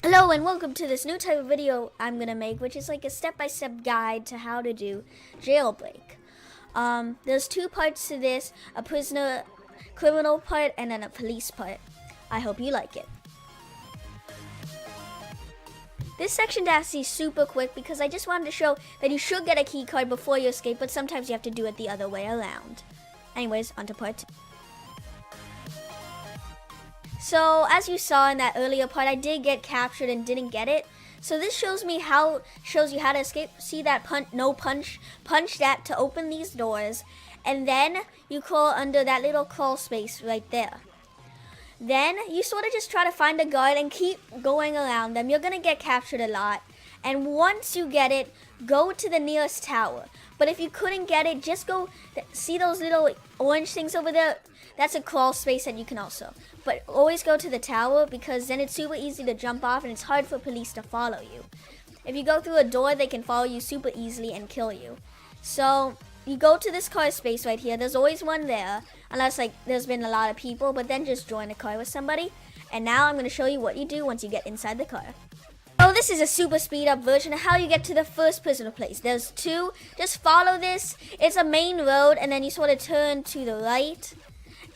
Hello and welcome to this new type of video I'm gonna make, which is like a step-by-step guide to how to do jailbreak. There's two parts to this, a prisoner criminal part and then a police part. I hope you like it. This section is actually super quick because I just wanted to show that you should get a key card before you escape, but sometimes you have to do it the other way around. Anyways, on to part 2. So as you saw in that earlier part, I did get captured and didn't get it. So this shows you how to escape. See that punch that to open these doors, and then you crawl under that little crawl space right there. Then you sort of just try to find a guard and keep going around them. You're gonna get captured a lot, and once you get it, go to the nearest tower. But if you couldn't get it, just go see those little orange things over there. That's a crawl space that you can also. But always go to the tower because then it's super easy to jump off and it's hard for police to follow you. If you go through a door, they can follow you super easily and kill you. So you go to this car space right here. There's always one there, unless like there's been a lot of people, but then just join a car with somebody. And now I'm going to show you what you do once you get inside the car. So this is a super speed up version of how you get to the first prisoner place. There's two. Just follow this. It's a main road and then you sort of turn to the right.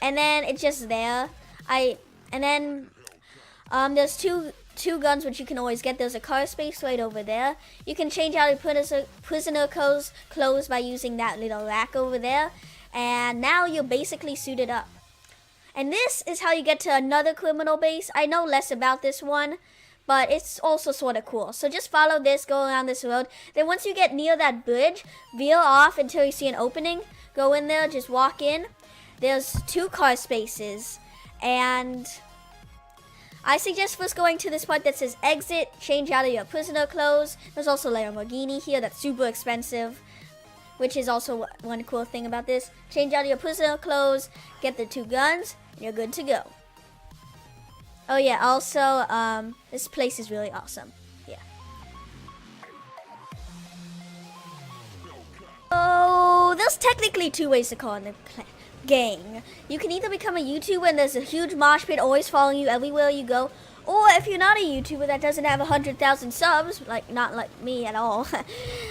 And then it's just there. There's two guns which you can always get. There's a car space right over there. You can change out your prisoner clothes by using that little rack over there. And now you're basically suited up. And this is how you get to another criminal base. I know less about this one, but it's also sort of cool. So just follow this, go around this road. Then once you get near that bridge, veer off until you see an opening. Go in there, just walk in. There's two car spaces, and I suggest first going to this part that says exit, change out of your prisoner clothes. There's also a Lamborghini here that's super expensive, which is also one cool thing about this. Change out of your prisoner clothes, get the two guns, and you're good to go. Oh yeah, also, this place is really awesome. Yeah. Oh, there's technically two ways to call in the gang. You can either become a YouTuber and there's a huge mosh pit always following you everywhere you go, or if you're not a YouTuber that doesn't have 100,000 subs, not like me at all,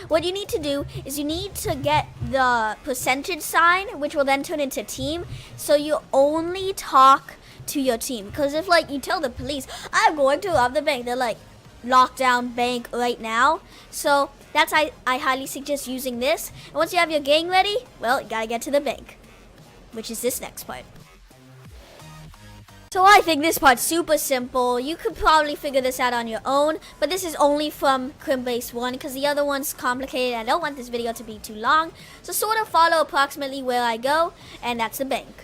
what you need to do is you need to get the percentage sign, which will then turn into team, so you only talk to your team. Because if like you tell the police, I'm going to rob the bank, they're like, lockdown bank right now. So that's I highly suggest using this. And once you have your gang ready, well, you gotta get to the bank, which is this next part. So I think this part's super simple. You could probably figure this out on your own, but this is only from Crim Base 1 because the other one's complicated. I don't want this video to be too long, so sort of follow approximately where I go, and that's the bank.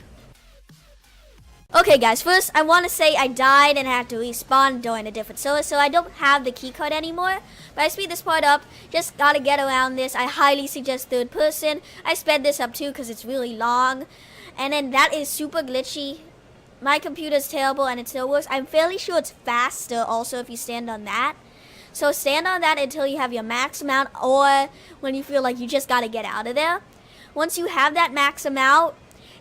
Okay guys, first I want to say I died and I had to respawn during a different server, so I don't have the keycard anymore. But I speed this part up, just gotta get around this. I highly suggest third person. I sped this up too because it's really long. And then that is super glitchy. My computer's terrible and it still works. I'm fairly sure it's faster also if you stand on that. So stand on that until you have your max amount, or when you feel like you just gotta get out of there. Once you have that max amount,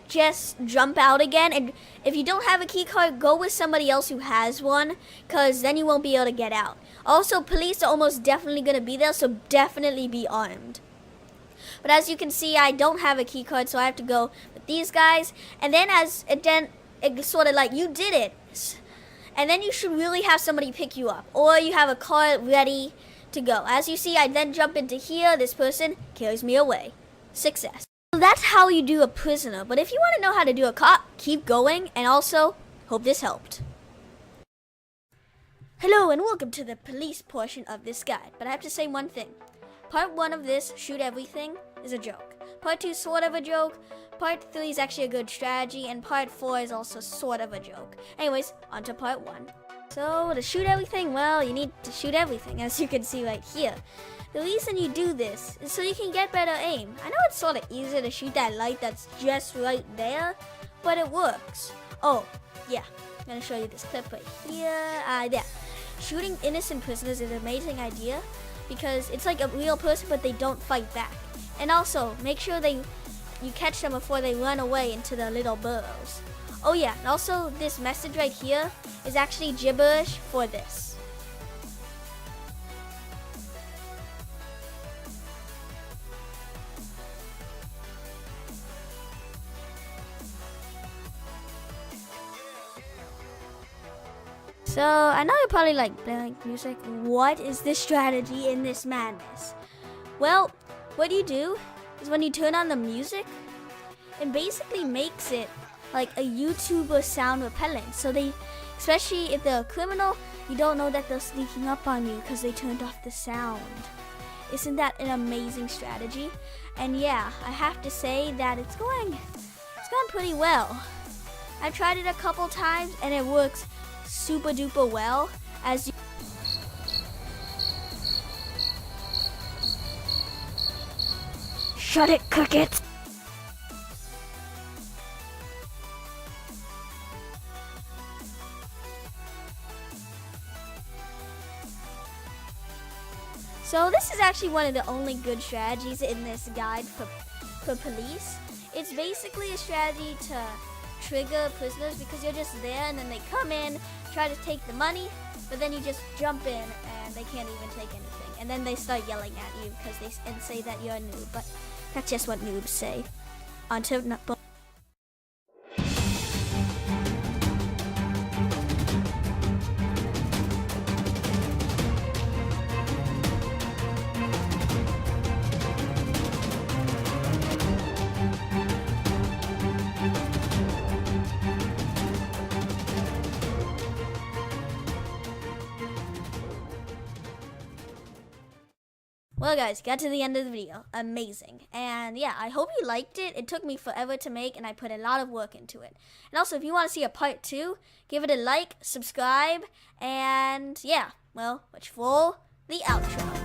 just jump out again, and if you don't have a key card, go with somebody else who has one, because then you won't be able to get out. Also, police are almost definitely going to be there, so definitely be armed. But as you can see, I don't have a key card, so I have to go with these guys, and then it's sort of like you did it, and then you should really have somebody pick you up, or you have a car ready to go. As you see, I then jump into here, this person carries me away. Success. So that's how you do a prisoner, but if you want to know how to do a cop, keep going, and also, hope this helped. Hello and welcome to the police portion of this guide, but I have to say one thing. Part 1 of this, shoot everything, is a joke. Part 2 sort of a joke, part 3 is actually a good strategy, and part 4 is also sort of a joke. Anyways, on to part 1. So, to shoot everything, well, you need to shoot everything, as you can see right here. The reason you do this is so you can get better aim. I know it's sort of easier to shoot that light that's just right there, but it works. Oh, yeah, I'm gonna show you this clip right here. There. Shooting innocent prisoners is an amazing idea because it's like a real person, but they don't fight back. And also, make sure you catch them before they run away into the little burrows. Oh yeah, and also this message right here is actually gibberish for this. So, I know you're probably like playing music. What is the strategy in this madness? Well, what you do is when you turn on the music, it basically makes it like a YouTuber sound repellent. So they, especially if they're a criminal, you don't know that they're sneaking up on you because they turned off the sound. Isn't that an amazing strategy? And yeah, I have to say that it's gone pretty well. I've tried it a couple times and it works super duper well. As you shut it, crickets. So this is actually one of the only good strategies in this guide for police. It's basically a strategy to trigger prisoners because you're just there and then they come in, try to take the money, but then you just jump in and they can't even take anything. And then they start yelling at you because and say that you're a noob, but that's just what noobs say. Well guys, got to the end of the video. Amazing. And yeah, I hope you liked it. It took me forever to make and I put a lot of work into it. And also, if you want to see a part 2, give it a like, subscribe, and yeah, well, watch for the outro.